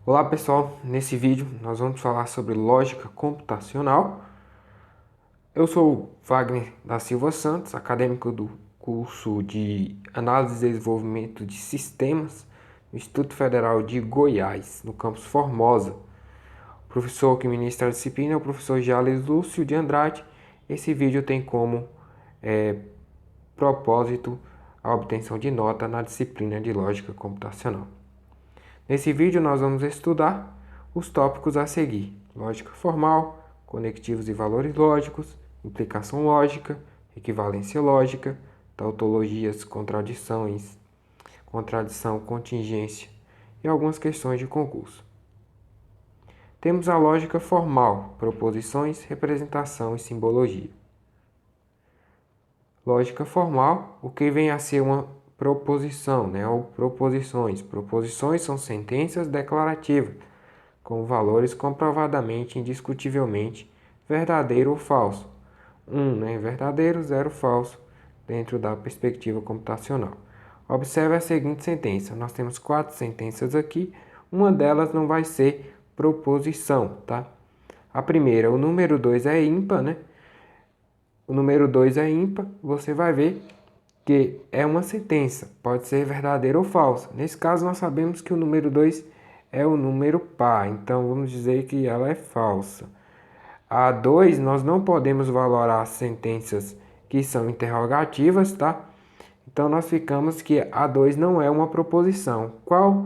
Olá pessoal, nesse vídeo nós vamos falar sobre lógica computacional. Eu sou Wagner da Silva Santos, acadêmico do curso de Análise e Desenvolvimento de Sistemas no Instituto Federal de Goiás, no campus Formosa. O professor que ministra a disciplina é o professor Jales Lúcio de Andrade. Esse vídeo tem como propósito a obtenção de nota na disciplina de lógica computacional. Nesse vídeo nós vamos estudar os tópicos a seguir: lógica formal, conectivos e valores lógicos, implicação lógica, equivalência lógica, tautologias, contradições, contradição, contingência e algumas questões de concurso. Temos a lógica formal, proposições, representação e simbologia. Lógica formal, o que vem a ser uma proposição, ou proposições. Proposições são sentenças declarativas, com valores comprovadamente, indiscutivelmente, verdadeiro ou falso. 1, verdadeiro, 0 falso, dentro da perspectiva computacional. Observe a seguinte sentença. Nós temos 4 sentenças aqui. Uma delas não vai ser proposição, tá? A primeira, o número 2 é ímpar, O número 2 é ímpar, você vai ver que é uma sentença, pode ser verdadeira ou falsa. Nesse caso, nós sabemos que o número 2 é o número par, então vamos dizer que ela é falsa. A 2, nós não podemos valorar sentenças que são interrogativas, tá? Então, nós ficamos que a 2 não é uma proposição. Qual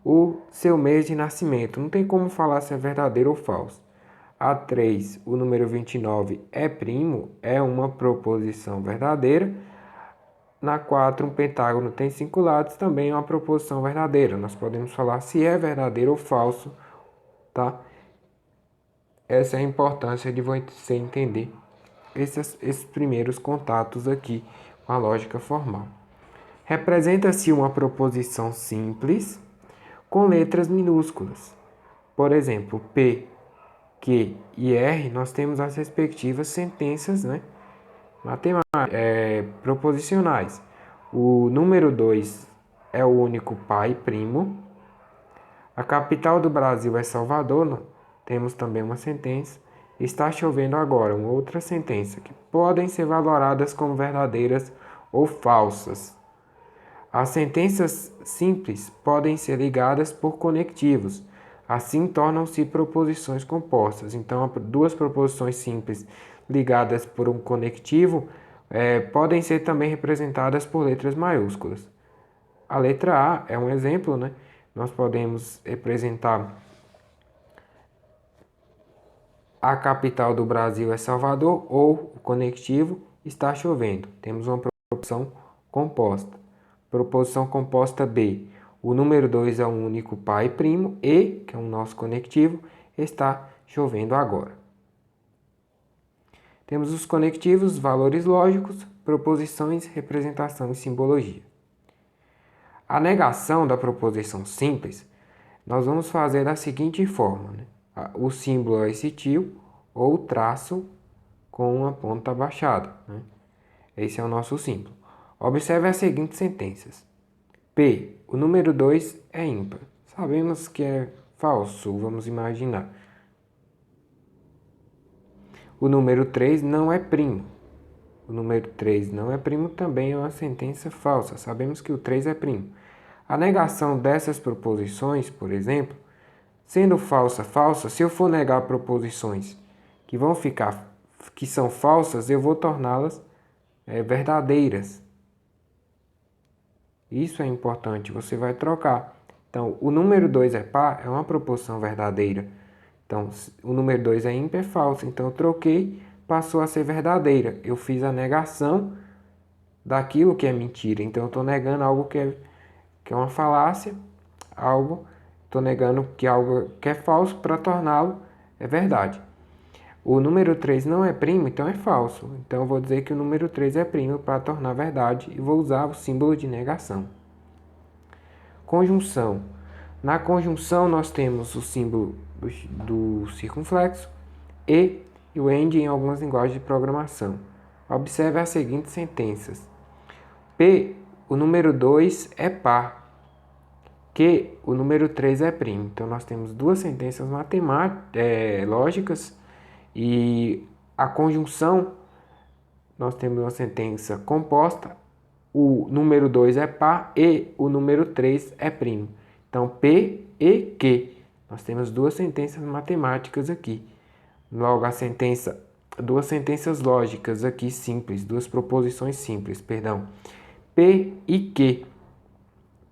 o seu mês de nascimento? Não tem como falar se é verdadeiro ou falso. A 3, o número 29 é primo, é uma proposição verdadeira. Na 4, um pentágono tem 5 lados, também é uma proposição verdadeira. Nós podemos falar se é verdadeiro ou falso, tá? Essa é a importância de você entender esses primeiros contatos aqui com a lógica formal. Representa-se uma proposição simples com letras minúsculas. Por exemplo, P, Q e R, nós temos as respectivas sentenças, proposicionais. O número 2 é o único pai primo. A capital do Brasil é Salvador. Temos também uma sentença. Está chovendo agora, uma outra sentença, que podem ser valoradas como verdadeiras ou falsas. As sentenças simples podem ser ligadas por conectivos. Assim, tornam-se proposições compostas. Então, duas proposições simples ligadas por um conectivo podem ser também representadas por letras maiúsculas. A letra A é um exemplo, Nós podemos representar a capital do Brasil é Salvador ou o conectivo está chovendo. Temos uma proposição composta. Proposição composta B. O número 2 é um único pai primo e, que é o nosso conectivo, está chovendo agora. Temos os conectivos, valores lógicos, proposições, representação e simbologia. A negação da proposição simples, nós vamos fazer da seguinte forma. O símbolo é esse tio ou traço com uma ponta baixada. Esse é o nosso símbolo. Observe as seguintes sentenças. P, o número 2 é ímpar. Sabemos que é falso, vamos imaginar. O número 3 não é primo. O número 3 não é primo também é uma sentença falsa. Sabemos que o 3 é primo. A negação dessas proposições, por exemplo, sendo falsa, se eu for negar proposições que são falsas, eu vou torná-las verdadeiras. Isso é importante, você vai trocar. Então, o número 2 é par, é uma proposição verdadeira. Então, o número 2 é ímpar, é falso. Então, eu troquei, passou a ser verdadeira. Eu fiz a negação daquilo que é mentira. Então, eu estou negando algo que é uma falácia, estou negando que algo que é falso para torná-lo verdade. O número 3 não é primo, então é falso. Então, eu vou dizer que o número 3 é primo para tornar verdade e vou usar o símbolo de negação. Conjunção. Na conjunção, nós temos o símbolo do circunflexo e o AND em algumas linguagens de programação. Observe as seguintes sentenças. P, o número 2 é par. que o número 3 é primo. Então, nós temos duas sentenças lógicas e a conjunção, nós temos uma sentença composta, o número 2 é par e o número 3 é primo. Então, P e Q. Nós temos duas sentenças matemáticas aqui. Logo, duas sentenças lógicas aqui simples, duas proposições simples, perdão. P e Q.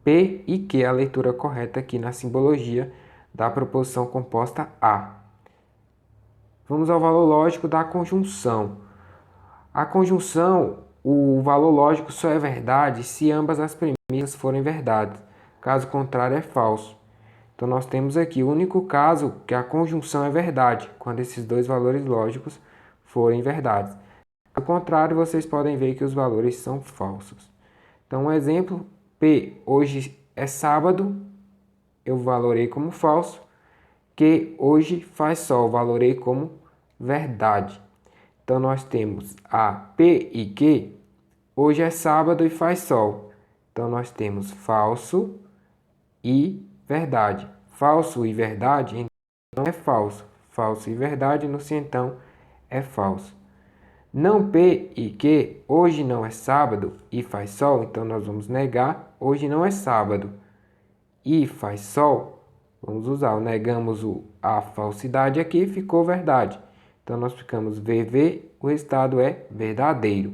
P e Q é a leitura correta aqui na simbologia da proposição composta A. Vamos ao valor lógico da conjunção. A conjunção, o valor lógico só é verdade se ambas as premissas forem verdades. Caso contrário, é falso. Então, nós temos aqui o único caso que a conjunção é verdade, quando esses dois valores lógicos forem verdades. Caso contrário, vocês podem ver que os valores são falsos. Então, um exemplo, P, hoje é sábado, eu valorei como falso. Que hoje faz sol, valorei como verdade. Então, nós temos a P e Q, hoje é sábado e faz sol. Então, nós temos falso e verdade. Falso e verdade, então é falso. Falso e verdade, no se então é falso. Não P e Q, hoje não é sábado e faz sol, então nós vamos negar, hoje não é sábado e faz sol. Vamos usar, negamos a falsidade aqui, ficou verdade. Então, nós ficamos VV, o resultado é verdadeiro.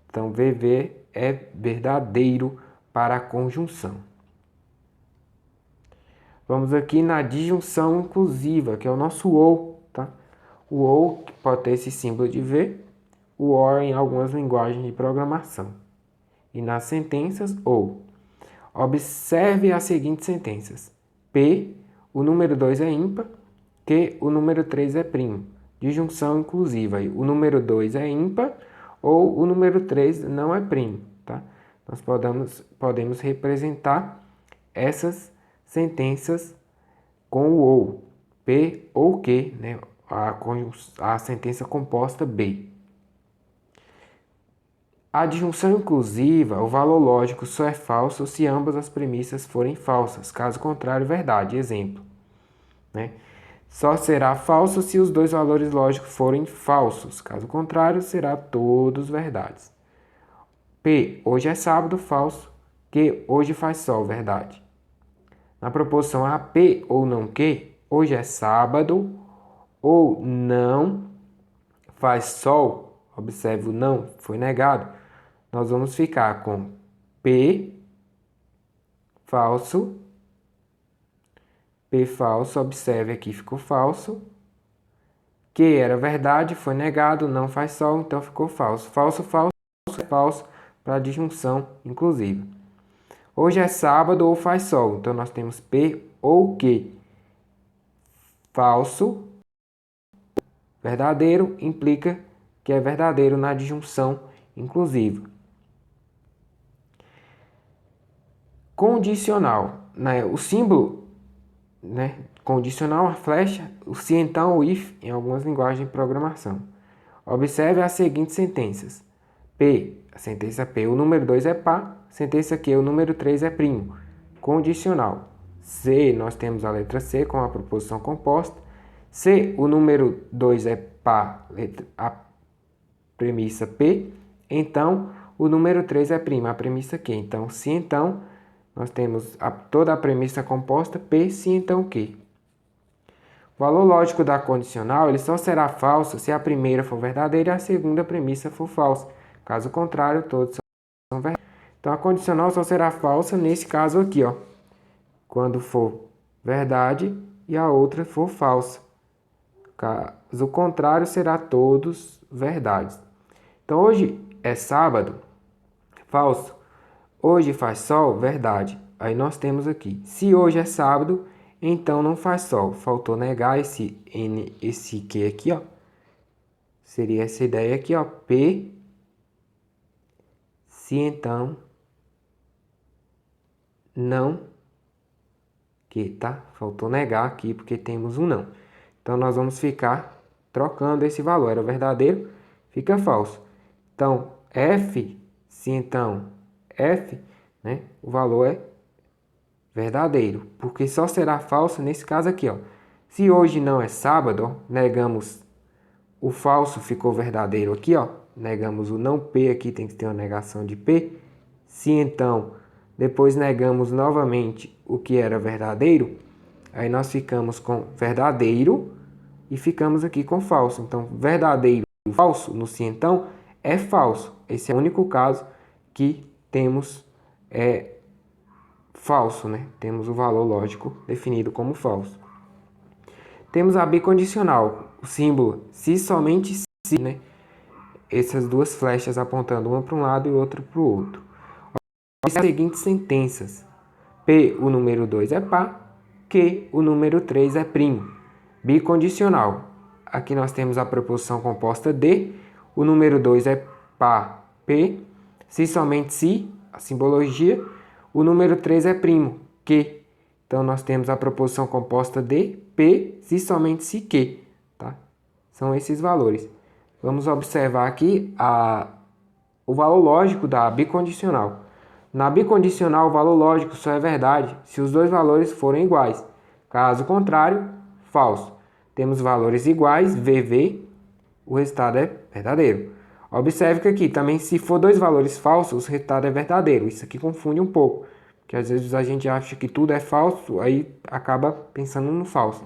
Então, VV é verdadeiro para a conjunção. Vamos aqui na disjunção inclusiva, que é o nosso OU, tá? O OU que pode ter esse símbolo de V, o OR em algumas linguagens de programação. E nas sentenças, OU. Observe as seguintes sentenças. P, o número 2 é ímpar, Q, o número 3 é primo. Disjunção inclusiva. O número 2 é ímpar ou o número 3 não é primo. Tá? Nós podemos representar essas sentenças com o ou. P ou Q, né? A sentença composta B. A disjunção inclusiva, o valor lógico só é falso se ambas as premissas forem falsas. Caso contrário, verdade. Exemplo. Né? Só será falso se os dois valores lógicos forem falsos. Caso contrário, será todos verdades. P, hoje é sábado, falso. Q, hoje faz sol, verdade. Na proposição A, P ou não Q, hoje é sábado ou não faz sol. Observe o não, foi negado. Nós vamos ficar com P, falso. P falso, observe aqui, ficou falso. Q era verdade, foi negado, não faz sol, então ficou falso. Falso, falso, falso para a disjunção inclusiva. Hoje é sábado ou faz sol, então nós temos P ou Q. Falso, verdadeiro, implica que é verdadeiro na disjunção inclusiva. Condicional, né? O símbolo, né? Condicional, a flecha, o se então, o if, em algumas linguagens de programação. Observe as seguintes sentenças. P, a sentença P, o número 2 é par, sentença Q, o número 3 é primo. Condicional. C, nós temos a letra C com a proposição composta. Se o número 2 é par, a premissa P, então o número 3 é primo, a premissa Q. Então, se então, nós temos toda a premissa composta P, se então Q. O valor lógico da condicional ele só será falso se a primeira for verdadeira e a segunda premissa for falsa. Caso contrário, todos são verdadeiros. Então, a condicional só será falsa nesse caso aqui, ó, quando for verdade e a outra for falsa. Caso contrário, será todos verdades. Então, hoje é sábado, falso. Hoje faz sol, verdade. Aí nós temos aqui, se hoje é sábado, então não faz sol. Faltou negar esse N, esse Q aqui, ó. Seria essa ideia aqui, ó. P, se então não Q, tá? Faltou negar aqui porque temos um não. Então nós vamos ficar trocando esse valor. Era verdadeiro, fica falso. Então, F, se então F, né? O valor é verdadeiro, porque só será falso nesse caso aqui, ó. Se hoje não é sábado, ó, negamos o falso, ficou verdadeiro aqui, ó. Negamos o não P aqui, tem que ter uma negação de P. Se então depois negamos novamente o que era verdadeiro, aí nós ficamos com verdadeiro e ficamos aqui com falso. Então, verdadeiro e falso no se então é falso. Esse é o único caso que temos falso, né? Temos o valor lógico definido como falso. Temos a bicondicional, o símbolo se somente se, né? Essas duas flechas apontando uma para um lado e outra para o outro. As seguintes sentenças: P, o número 2 é par, Q, o número 3 é primo. Bicondicional. Aqui nós temos a preposição composta de, o número 2 é par, P, se somente se, a simbologia, o número 3 é primo, Q. Então, nós temos a proposição composta de P, se somente se Q, tá? São esses valores. Vamos observar aqui o valor lógico da bicondicional. Na bicondicional, o valor lógico só é verdade se os dois valores forem iguais. Caso contrário, falso. Temos valores iguais, VV, o resultado é verdadeiro. Observe que aqui também, se for dois valores falsos, o resultado é verdadeiro. Isso aqui confunde um pouco. Que às vezes a gente acha que tudo é falso, aí acaba pensando no falso.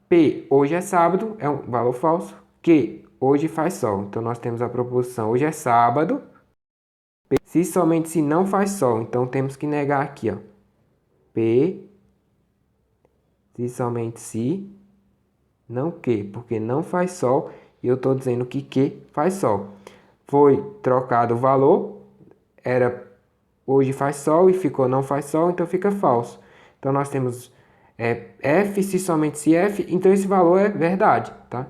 P, hoje é sábado, é um valor falso. Q, hoje faz sol. Então, nós temos a proposição hoje é sábado. P, se somente se não faz sol, então temos que negar aqui, ó. P, se somente se, não Q, porque não faz sol. E eu estou dizendo que Q faz sol. Foi trocado o valor, era hoje faz sol e ficou não faz sol, então fica falso. Então, nós temos F, se somente se F, então esse valor é verdade, tá?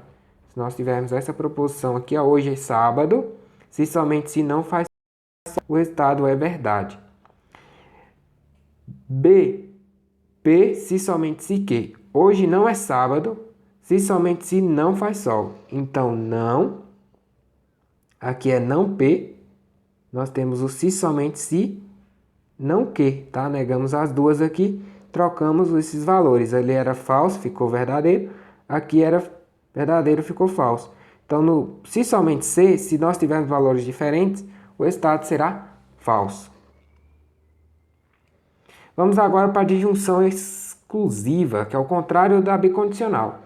Se nós tivermos essa proposição aqui, ó, hoje é sábado, se somente se não faz sol, o resultado é verdade. B, P, se somente se Q. Hoje não é sábado, se somente se não faz sol. Então, não, aqui é não P, nós temos o se somente se não Q, tá? Negamos as duas aqui, trocamos esses valores. Ali era falso, ficou verdadeiro. Aqui era verdadeiro, ficou falso. Então, no se somente C, se nós tivermos valores diferentes, o resultado será falso. Vamos agora para a disjunção exclusiva, que é o contrário da bicondicional,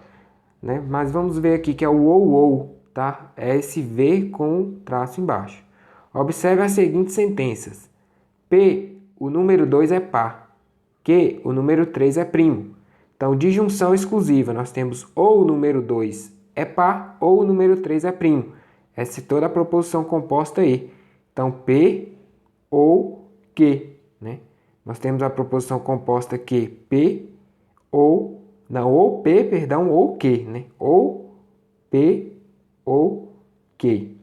né? Mas vamos ver aqui que é o ou, tá? É esse V com traço embaixo. Observe as seguintes sentenças. P, o número 2 é par. Q, o número 3 é primo. Então, disjunção exclusiva, nós temos ou o número 2 é par ou o número 3 é primo. Essa é toda a proposição composta aí. Então, P ou Q, né? Nós temos a proposição composta que P ou, não, ou P, perdão, ou Q, né? Ou P ou Q.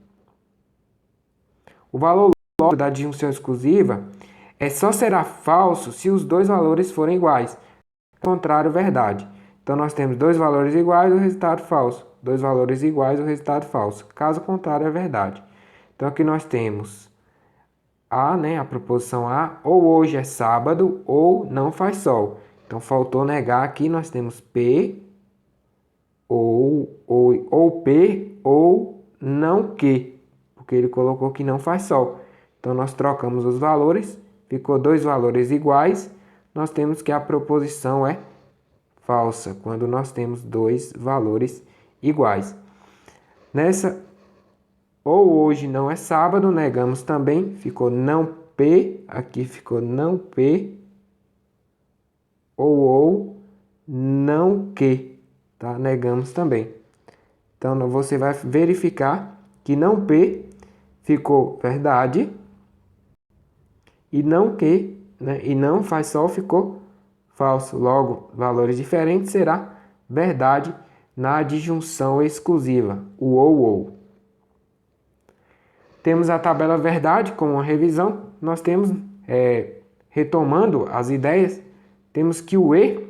O valor lógico da disjunção exclusiva só será falso se os dois valores forem iguais. Contrário, verdade. Então, nós temos dois valores iguais, o resultado falso. Dois valores iguais, o resultado falso. Caso contrário, é verdade. Então, aqui nós temos A, né, a proposição A, ou hoje é sábado, ou não faz sol. Então, faltou negar aqui, nós temos P, ou P, ou não Q, porque ele colocou que não faz sol. Então, nós trocamos os valores, ficou dois valores iguais, nós temos que a proposição é falsa, quando nós temos dois valores iguais. Nessa, ou hoje não é sábado, negamos também, ficou não P, aqui ficou não P, ou não Q, tá? Negamos também. Então, você vai verificar que não P ficou verdade, e não Q, né, e não faz sol ficou falso. Logo, valores diferentes será verdade na disjunção exclusiva, o ou. Temos a tabela verdade como uma revisão. Nós temos, retomando as ideias, temos que o E,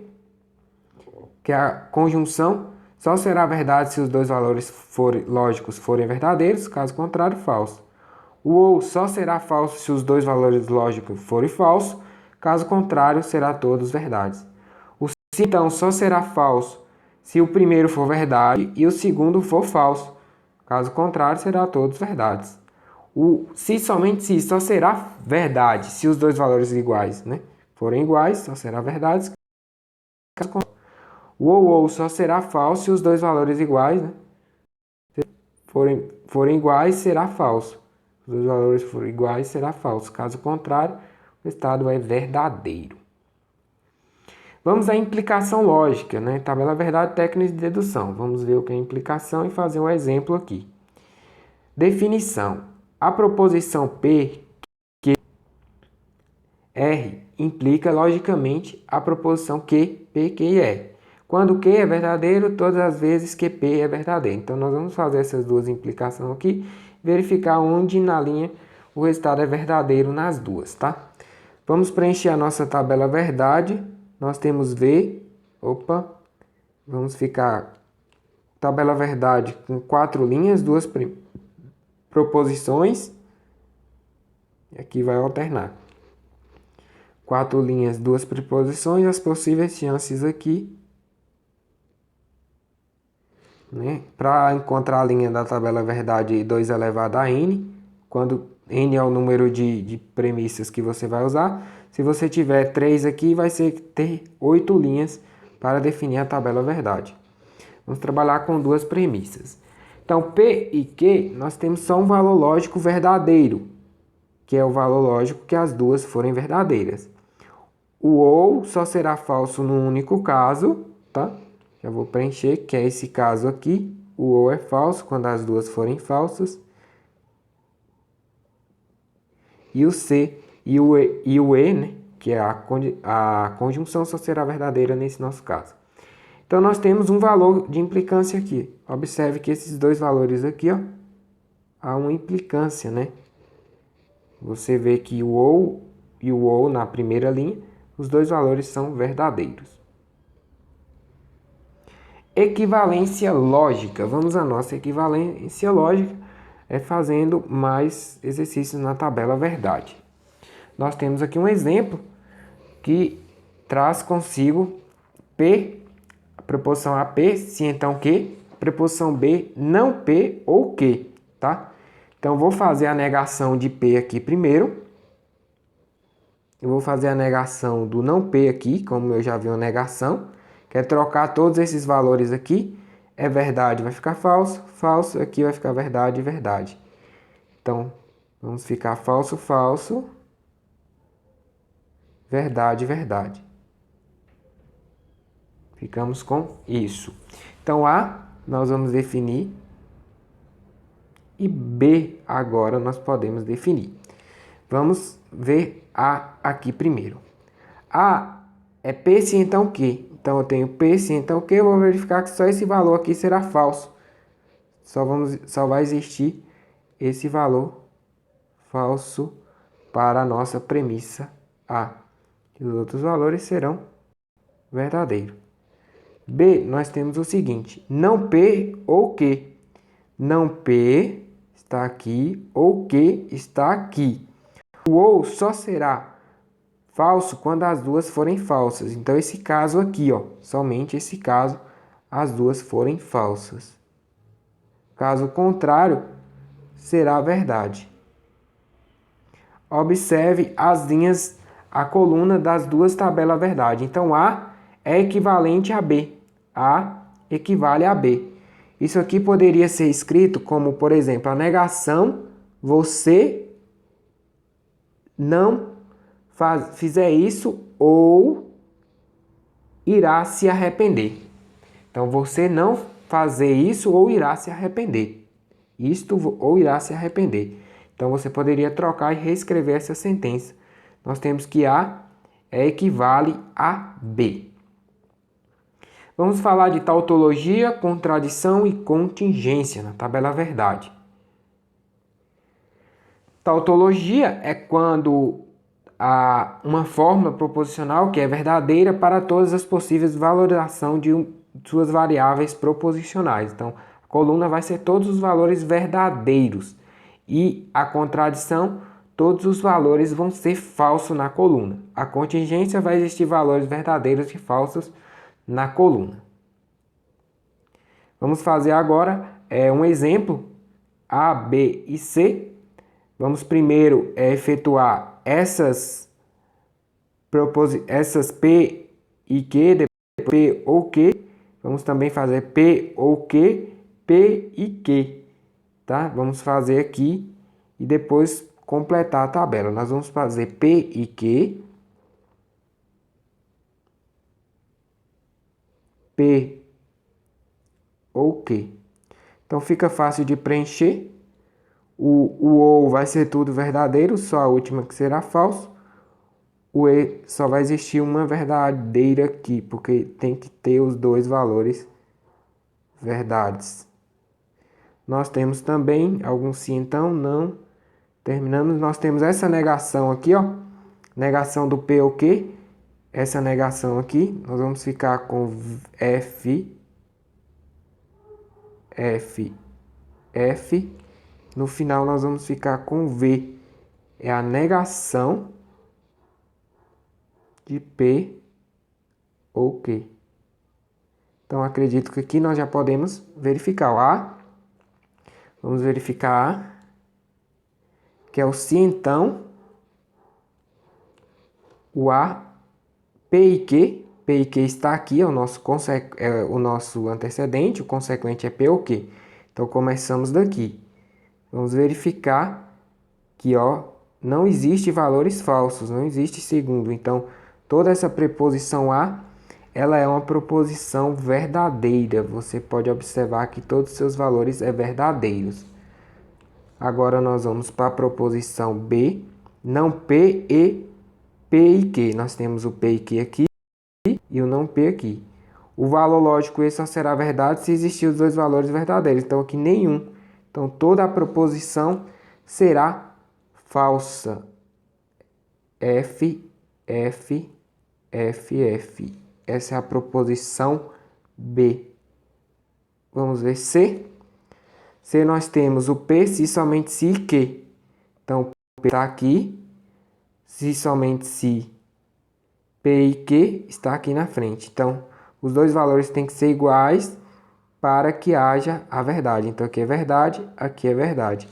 que é a conjunção, só será verdade se os dois valores lógicos forem verdadeiros, caso contrário, falso. O ou só será falso se os dois valores lógicos forem falsos, caso contrário, será todos verdades. O se, então, só será falso se o primeiro for verdade e o segundo for falso. Caso contrário, será todos verdades. O se, somente se, só será verdade se os dois valores iguais, né, forem iguais, só será verdade. O ou só será falso se os dois valores iguais, né, forem iguais, será falso. Se os dois valores forem iguais, será falso. Caso contrário, o estado é verdadeiro. Vamos à implicação lógica, né? Tabela verdade, técnicas de dedução. Vamos ver o que é implicação e fazer um exemplo aqui. Definição. A proposição P, Q, R implica logicamente a proposição Q, P, Q e R. Quando Q é verdadeiro, todas as vezes que P é verdadeiro. Então, nós vamos fazer essas duas implicações aqui, verificar onde na linha o resultado é verdadeiro nas duas, tá? Vamos preencher a nossa tabela verdade. Nós temos V, vamos ficar tabela verdade com 4 linhas, 2 proposições. E aqui vai alternar. 4 linhas, 2 preposições, as possíveis chances aqui, né? Para encontrar a linha da tabela verdade 2 elevado a n, quando n é o número de premissas que você vai usar. Se você tiver 3 aqui, vai ter 8 linhas para definir a tabela verdade. Vamos trabalhar com 2 premissas. Então, P e Q, nós temos só um valor lógico verdadeiro, que é o valor lógico que as duas forem verdadeiras. O ou só será falso num único caso, tá? Já vou preencher, que é esse caso aqui. O ou é falso quando as duas forem falsas. E o C e o E, né, que é a conjunção, só será verdadeira nesse nosso caso. Então, nós temos um valor de implicância aqui. Observe que esses dois valores aqui, ó, há uma implicância, né? Você vê que o ou e o ou na primeira linha, os dois valores são verdadeiros. Equivalência lógica. Vamos à nossa equivalência lógica, fazendo mais exercícios na tabela verdade. Nós temos aqui um exemplo que traz consigo P, a preposição a P, se então Q, a preposição B, não P ou Q, tá? Então, vou fazer a negação de P aqui primeiro. Eu vou fazer a negação do não P aqui, como eu já vi uma negação. Quer trocar todos esses valores aqui. É verdade, vai ficar falso. Falso, aqui vai ficar verdade, verdade. Então, vamos ficar falso, falso. Verdade, verdade. Ficamos com isso. Então, A, nós vamos definir. E B, agora, nós podemos definir. Vamos ver A aqui primeiro. A é P se então Q. Então, eu tenho P se então Q. Eu vou verificar que só esse valor aqui será falso. Só vai existir esse valor falso para a nossa premissa A. E os outros valores serão verdadeiros. B, nós temos o seguinte. Não P ou Q. Não P está aqui ou Q está aqui. O ou só será falso quando as duas forem falsas. Então, esse caso aqui, ó, somente esse caso, as duas forem falsas. Caso contrário, será verdade. Observe as linhas, a coluna das duas tabelas verdade. Então, A é equivalente a B. A equivale a B. Isso aqui poderia ser escrito como, por exemplo, a negação, você não fizer isso ou irá se arrepender. Então, você não fazer isso ou irá se arrepender. Isto ou irá se arrepender. Então, você poderia trocar e reescrever essa sentença. Nós temos que A equivale a B. Vamos falar de tautologia, contradição e contingência na tabela verdade. Tautologia é quando há uma fórmula proposicional que é verdadeira para todas as possíveis valorizações de suas variáveis proposicionais. Então, a coluna vai ser todos os valores verdadeiros. E a contradição, todos os valores vão ser falsos na coluna. A contingência vai existir valores verdadeiros e falsos na coluna. Vamos fazer agora um exemplo A, B e C. Vamos primeiro efetuar essas P e Q, depois P ou Q. Vamos também fazer P ou Q, P e Q. Tá? Vamos fazer aqui e depois completar a tabela. Nós vamos fazer P e Q, P ou Q. Então fica fácil de preencher. O ou vai ser tudo verdadeiro, só a última que será falso. O e só vai existir uma verdadeira aqui, porque tem que ter os dois valores verdades. Nós temos também algum sim, então, não. Terminamos, nós temos essa negação aqui, ó. Negação do P ou Q. Essa negação aqui, nós vamos ficar com F. No final, nós vamos ficar com V. É a negação de P ou Q. Então, acredito que aqui nós já podemos verificar o A. Vamos verificar A, que é o se então. O A, P e Q. P e Q está aqui, é o nosso antecedente, o consequente é P ou Q. Então, começamos daqui. Vamos verificar que, ó, não existe valores falsos, não existe segundo. Então, toda essa preposição A, ela é uma proposição verdadeira. Você pode observar que todos os seus valores são verdadeiros. Agora, nós vamos para a proposição B, não P e Q. Nós temos o P e Q aqui e o não P aqui. O valor lógico esse só será verdade se existir os dois valores verdadeiros. Então, aqui nenhum. Então, toda a proposição será falsa. F. Essa é a proposição B. Vamos ver C. C nós temos o P, se, somente se e Q. Então, o P está aqui. Se, somente se, P e Q está aqui na frente. Então, os dois valores têm que ser iguais para que haja a verdade. Então, aqui é verdade, aqui é verdade.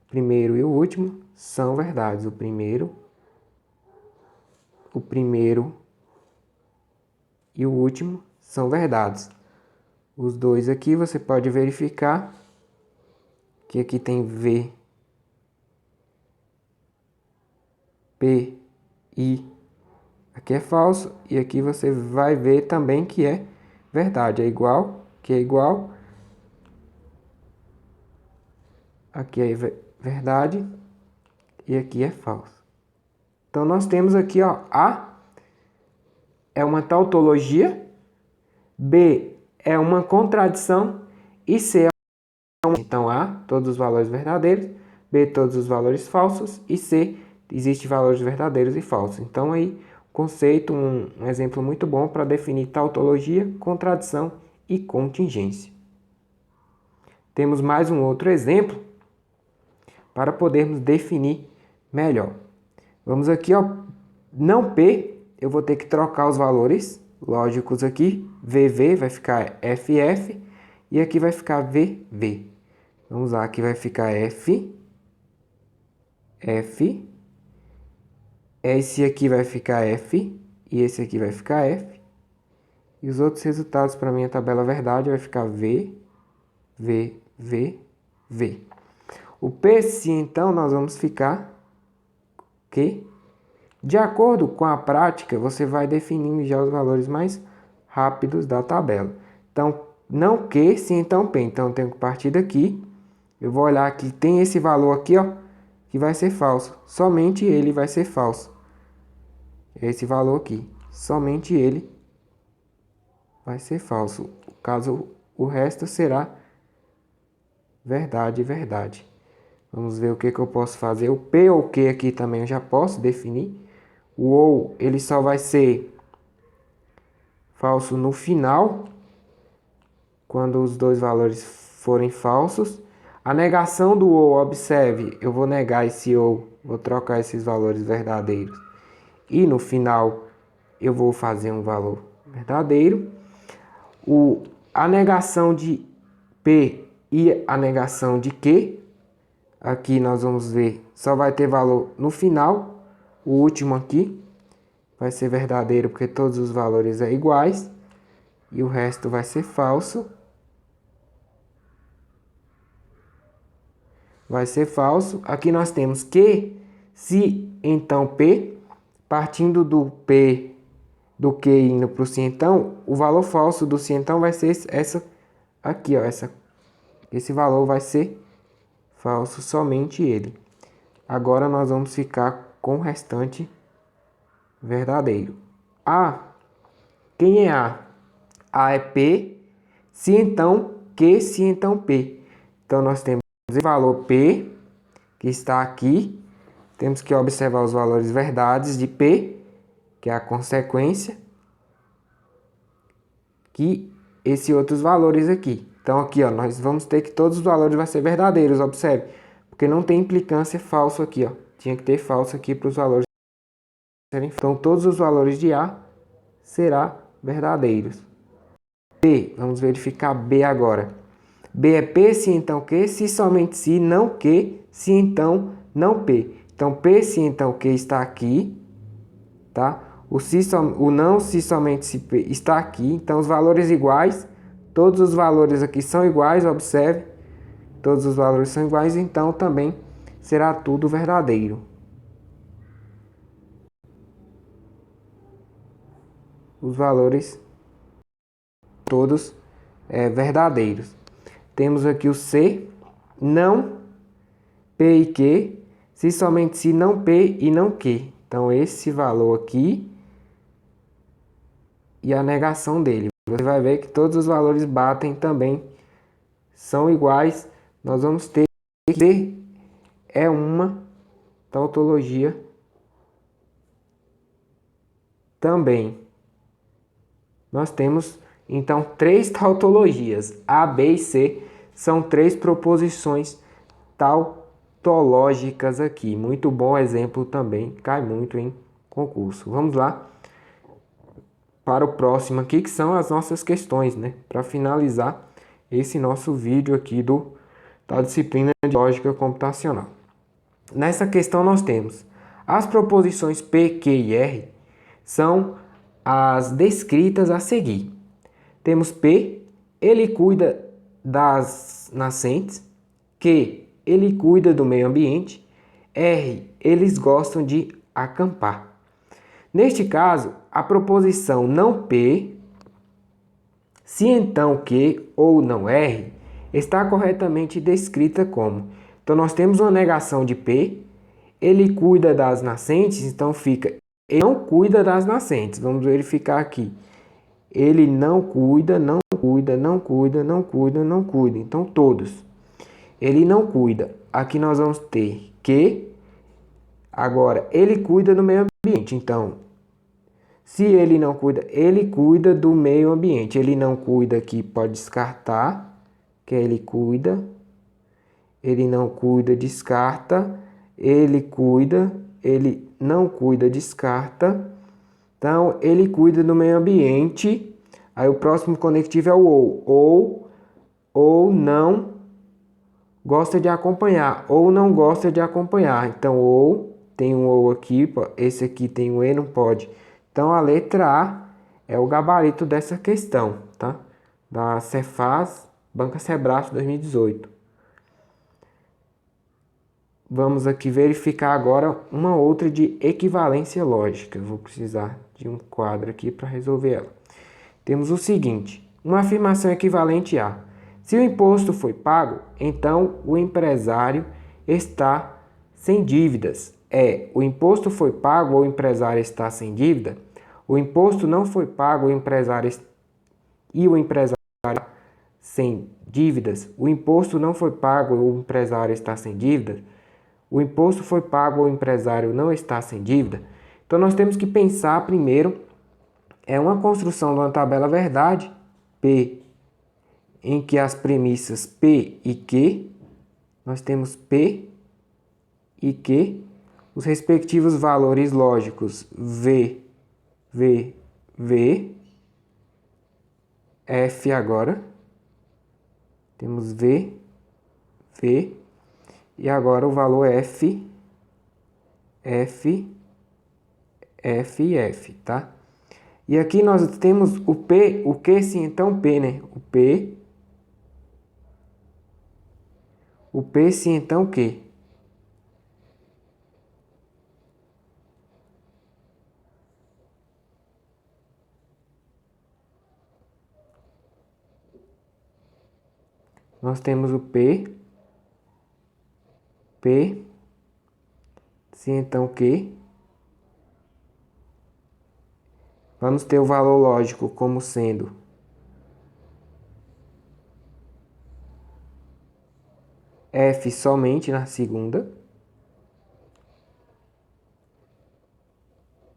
O primeiro e o último são verdades. O primeiro e o último são verdades. Os dois aqui você pode verificar que aqui tem V, P, I. Aqui é falso e aqui você vai ver também que é verdade. É igual, que é igual. Aqui é verdade e aqui é falso. Então, nós temos aqui, ó, A é uma tautologia, B é uma contradição e C é uma... Então, A, todos os valores verdadeiros, B, todos os valores falsos e C, existem valores verdadeiros e falsos. Então, aí, conceito, um exemplo muito bom para definir tautologia, contradição e contingência. Temos mais um outro exemplo para podermos definir melhor. Vamos aqui, ó, não P, eu vou ter que trocar os valores lógicos aqui. VV vai ficar FF e aqui vai ficar VV. Vamos lá, aqui vai ficar F. Esse aqui vai ficar F e esse aqui vai ficar F. E os outros resultados para minha tabela verdade vai ficar V. O P, se então, nós vamos ficar Q. De acordo com a prática, você vai definindo já os valores mais rápidos da tabela. Então, não Q, se então P. Então, eu tenho que partir daqui. Eu vou olhar aqui, tem esse valor aqui, ó, que vai ser falso. Somente ele vai ser falso. Esse valor aqui. Somente ele vai ser falso. Caso o resto será verdade. Vamos ver o que eu posso fazer. O P ou Q aqui também eu já posso definir. O ou, ele só vai ser falso no final, quando os dois valores forem falsos. A negação do ou, observe, eu vou negar esse ou, vou trocar esses valores verdadeiros. E no final eu vou fazer um valor verdadeiro. A negação de P e a negação de Q, aqui nós vamos ver, só vai ter valor no final. O último aqui vai ser verdadeiro porque todos os valores são iguais. E o resto vai ser falso. Vai ser falso. Aqui nós temos que, se então P, partindo do P, do Q indo para o se então, o valor falso do se então vai ser essa aqui, ó, esse valor vai ser falso, somente ele. Agora nós vamos ficar com o restante verdadeiro. A, quem é A? A é P, se então Q, se então P. Então nós temos o valor P, que está aqui. Temos que observar os valores verdades de P, que é a consequência, que esses outros valores aqui. Então aqui, ó, nós vamos ter que todos os valores vão ser verdadeiros, observe. Porque não tem implicância falso aqui, ó. Tinha que ter falso aqui para os valores serem. Então todos os valores de A serão verdadeiros. B, vamos verificar B agora. B é P, se então Q, se somente se, não Q, se então não P. Então P, se então Q está aqui, tá? O não, se somente se P está aqui. Então os valores iguais, todos os valores aqui são iguais, observe. Todos os valores são iguais, então também será tudo verdadeiro. Os valores todos verdadeiros. Temos aqui o C, não, P e Q, se somente se, não P e não Q. Então esse valor aqui e a negação dele. Você vai ver que todos os valores batem também, são iguais. Nós vamos ter que C é uma tautologia também. Nós temos então três tautologias, A, B e C, são três proposições tautológicas aqui. Muito bom exemplo também, cai muito em concurso. Vamos lá para o próximo aqui, que são as nossas questões, né? Para finalizar esse nosso vídeo aqui da disciplina de lógica computacional. Nessa questão nós temos as proposições P, Q e R são as descritas a seguir. Temos P, ele cuida das nascentes. Q, ele cuida do meio ambiente. R, eles gostam de acampar. Neste caso, a proposição não P, se então Q ou não R, está corretamente descrita como. Então, nós temos uma negação de P, ele cuida das nascentes, então fica, ele não cuida das nascentes. Vamos verificar aqui. Ele não cuida, não cuida, não cuida, não cuida, não cuida. Então, todos. Ele não cuida. Aqui nós vamos ter que. Agora, ele cuida do meio ambiente. Então, se ele não cuida, ele cuida do meio ambiente. Ele não cuida aqui, pode descartar. Que ele cuida. Ele não cuida, descarta. Ele cuida. Ele não cuida, descarta. Então, ele cuida do meio ambiente. Aí o próximo conectivo é o ou. Ou não gosta de acompanhar. Ou não gosta de acompanhar. Então, ou, tem um ou aqui. Esse aqui tem um e, não pode. Então, a letra A é o gabarito dessa questão, tá? Da Cefaz, Banca Sebrae 2018. Vamos aqui verificar agora uma outra de equivalência lógica. Eu vou precisar de um quadro aqui para resolver ela. Temos o seguinte, uma afirmação equivalente a: se o imposto foi pago, então o empresário está sem dívidas. O imposto foi pago ou o empresário está sem dívida? O imposto não foi pago o empresário sem dívidas? O imposto não foi pago ou o empresário está sem dívidas? O imposto foi pago ou o empresário não está sem dívida? Então nós temos que pensar primeiro uma construção de uma tabela verdade P, em que as premissas P e Q nós temos P e Q, os respectivos valores lógicos V, V, V, F agora, temos V, V, e agora o valor F, F, F e F, tá? E aqui nós temos o P, o Q sim, então P, né? O P sim, então Q. Nós temos o P, sim, então Q. Vamos ter o valor lógico como sendo F somente na segunda,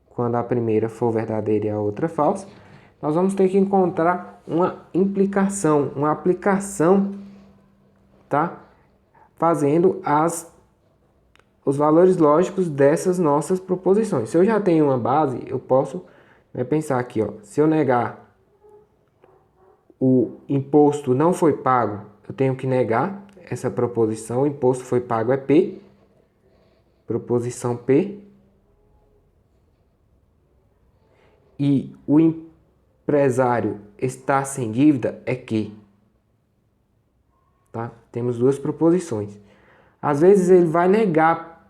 quando a primeira for verdadeira e a outra falsa. Nós vamos ter que encontrar uma implicação, uma aplicação, tá? Fazendo os valores lógicos dessas nossas proposições. Se eu já tenho uma base, eu posso pensar aqui, ó, se eu negar o imposto não foi pago, eu tenho que negar essa proposição. O imposto foi pago é P, proposição P, e o empresário está sem dívida é Q. Tá? Temos duas proposições. Às vezes ele vai negar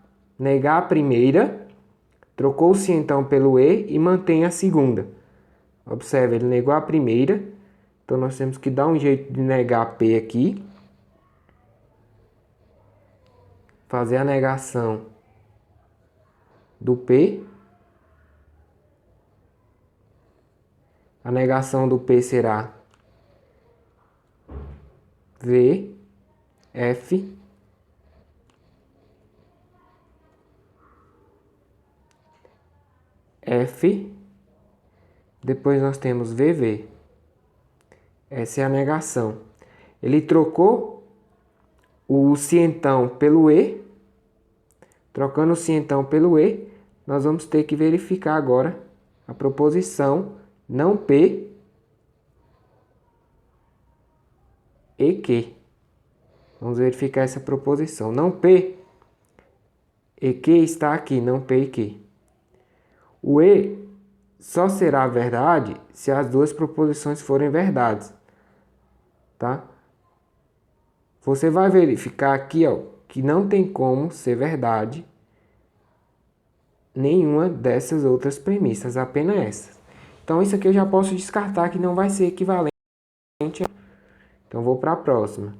a primeira, trocou-se então pelo E e mantém a segunda. Observe, ele negou a primeira, então nós temos que dar um jeito de negar P aqui. Fazer a negação do P. A negação do P será V, F, F, depois nós temos VV. Essa é a negação. Ele trocou o cientão pelo E. Trocando o cientão pelo E, nós vamos ter que verificar agora a proposição não P e Q. Vamos verificar essa proposição. Não P e Q está aqui, não P e Q. O E só será verdade se as duas proposições forem verdades, tá? Você vai verificar aqui, ó, que não tem como ser verdade nenhuma dessas outras premissas, apenas essas. Então isso aqui eu já posso descartar que não vai ser equivalente. Então vou para a próxima.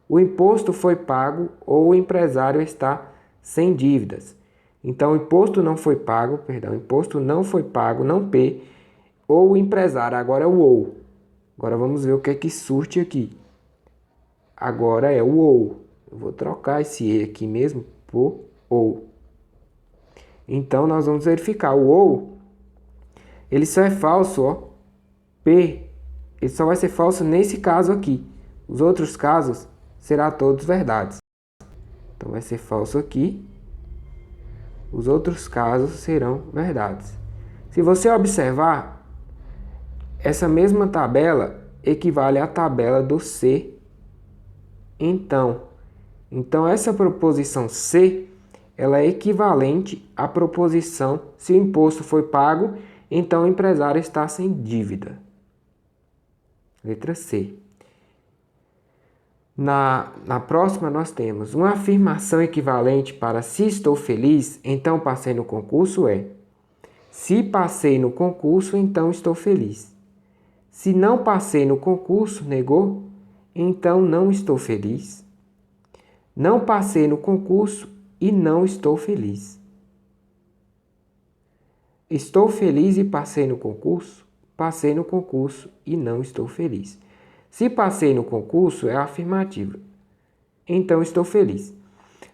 O imposto foi pago ou o empresário está sem dívidas. Então o imposto não foi pago, não P, ou o empresário, agora é o ou. Agora vamos ver o que é que surte aqui. Agora é o ou. Eu vou trocar esse E aqui mesmo por ou. Então nós vamos verificar o ou, ele só é falso, ó, P, ele só vai ser falso nesse caso aqui. Os outros casos será todos verdades. Então vai ser falso aqui. Os outros casos serão verdades. Se você observar, essa mesma tabela equivale à tabela do C. Então essa proposição C, ela é equivalente à proposição se o imposto foi pago, então o empresário está sem dívida. Letra C. Na próxima nós temos uma afirmação equivalente para se estou feliz, então passei no concurso é: se passei no concurso, então estou feliz. Se não passei no concurso, negou, então não estou feliz. Não passei no concurso e não estou feliz. Estou feliz e passei no concurso? Passei no concurso e não estou feliz. Se passei no concurso, é afirmativa. Então estou feliz.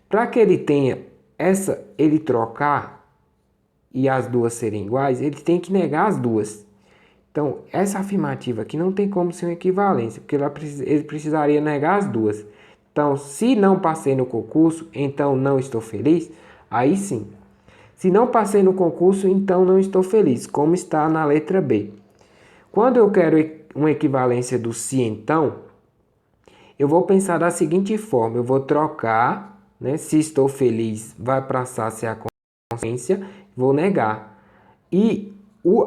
Para que ele tenha ele trocar e as duas serem iguais, ele tem que negar as duas. Então, essa afirmativa aqui não tem como ser uma equivalência, porque ele precisaria negar as duas. Então, se não passei no concurso, então não estou feliz? Aí sim. Se não passei no concurso, então não estou feliz, como está na letra B. Quando eu quero uma equivalência do se então, eu vou pensar da seguinte forma, eu vou trocar, né? Se estou feliz, vai passar a ser a consequência, vou negar. E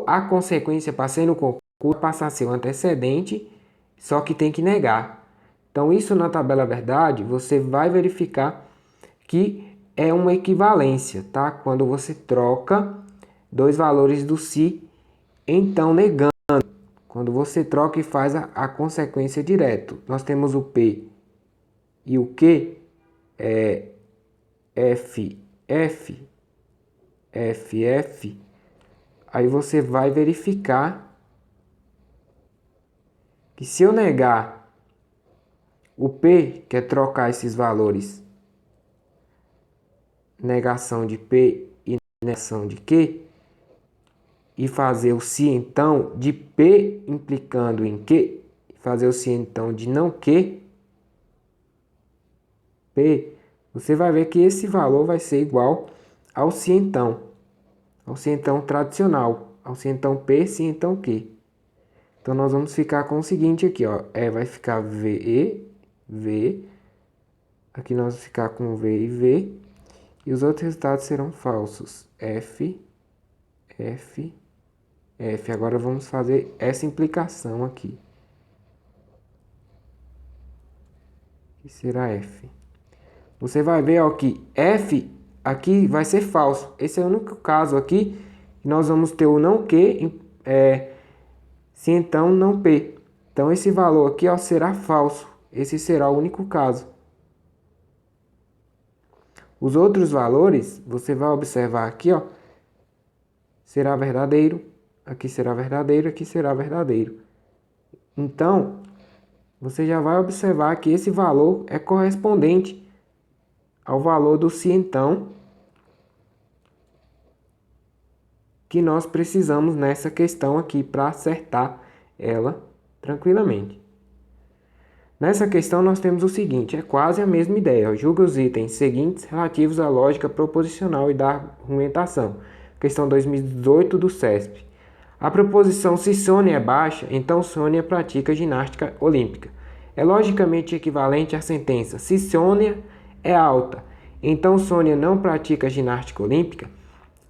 a consequência, passei no concurso, passa a ser o antecedente, só que tem que negar. Então, isso na tabela verdade, você vai verificar que é uma equivalência, tá? Quando você troca dois valores do se, então negando. Quando você troca e faz a consequência direto. Nós temos o P e o Q, é F, F, F, F. Aí você vai verificar que se eu negar o P, que é trocar esses valores, negação de P e negação de Q, e fazer o se então de P implicando em Q, fazer o se então de não Q, P, você vai ver que esse valor vai ser igual ao se então tradicional, ao se então P, se então Q. Então nós vamos ficar com o seguinte aqui, ó, vai ficar V, V, aqui nós vamos ficar com V e V, e os outros resultados serão falsos, F, F, F. Agora vamos fazer essa implicação aqui, que será F. Você vai ver, ó, que F aqui vai ser falso. Esse é o único caso aqui que nós vamos ter o não Q, se então não P. Então esse valor aqui, ó, será falso. Esse será o único caso. Os outros valores, você vai observar aqui, ó, será verdadeiro, aqui será verdadeiro, aqui será verdadeiro. Então, você já vai observar que esse valor é correspondente ao valor do se então que nós precisamos nessa questão aqui para acertar ela tranquilamente. Nessa questão nós temos o seguinte, é quase a mesma ideia. Julgue os itens seguintes relativos à lógica proposicional e da argumentação. Questão 2018 do CESP. A proposição se Sônia é baixa, então Sônia pratica ginástica olímpica. É logicamente equivalente à sentença se Sônia é alta, então Sônia não pratica ginástica olímpica.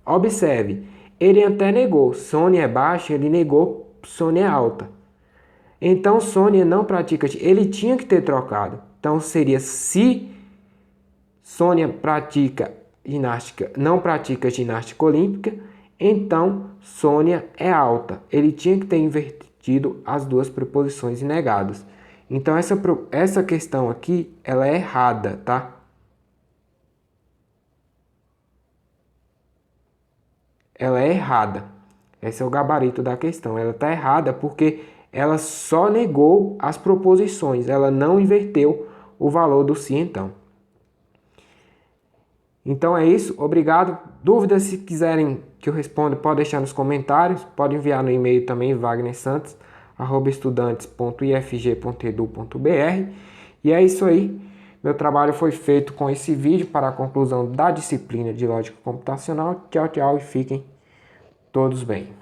Observe, ele até negou, Sônia é baixa, ele negou, Sônia é alta. Então Sônia não pratica, ele tinha que ter trocado. Então seria se Sônia pratica ginástica, não pratica ginástica olímpica, então Sônia é alta. Ele tinha que ter invertido as duas preposições e negadas. Então essa questão aqui, ela é errada, tá? Ela é errada. Esse é o gabarito da questão. Ela está errada porque ela só negou as proposições. Ela não inverteu o valor do se então. Então é isso. Obrigado. Dúvidas, se quiserem que eu responda, pode deixar nos comentários. Pode enviar no e-mail também, wagnersantos@estudantes.ifg.edu.br. E é isso aí. Meu trabalho foi feito com esse vídeo para a conclusão da disciplina de lógica computacional. Tchau, tchau e fiquem todos bem.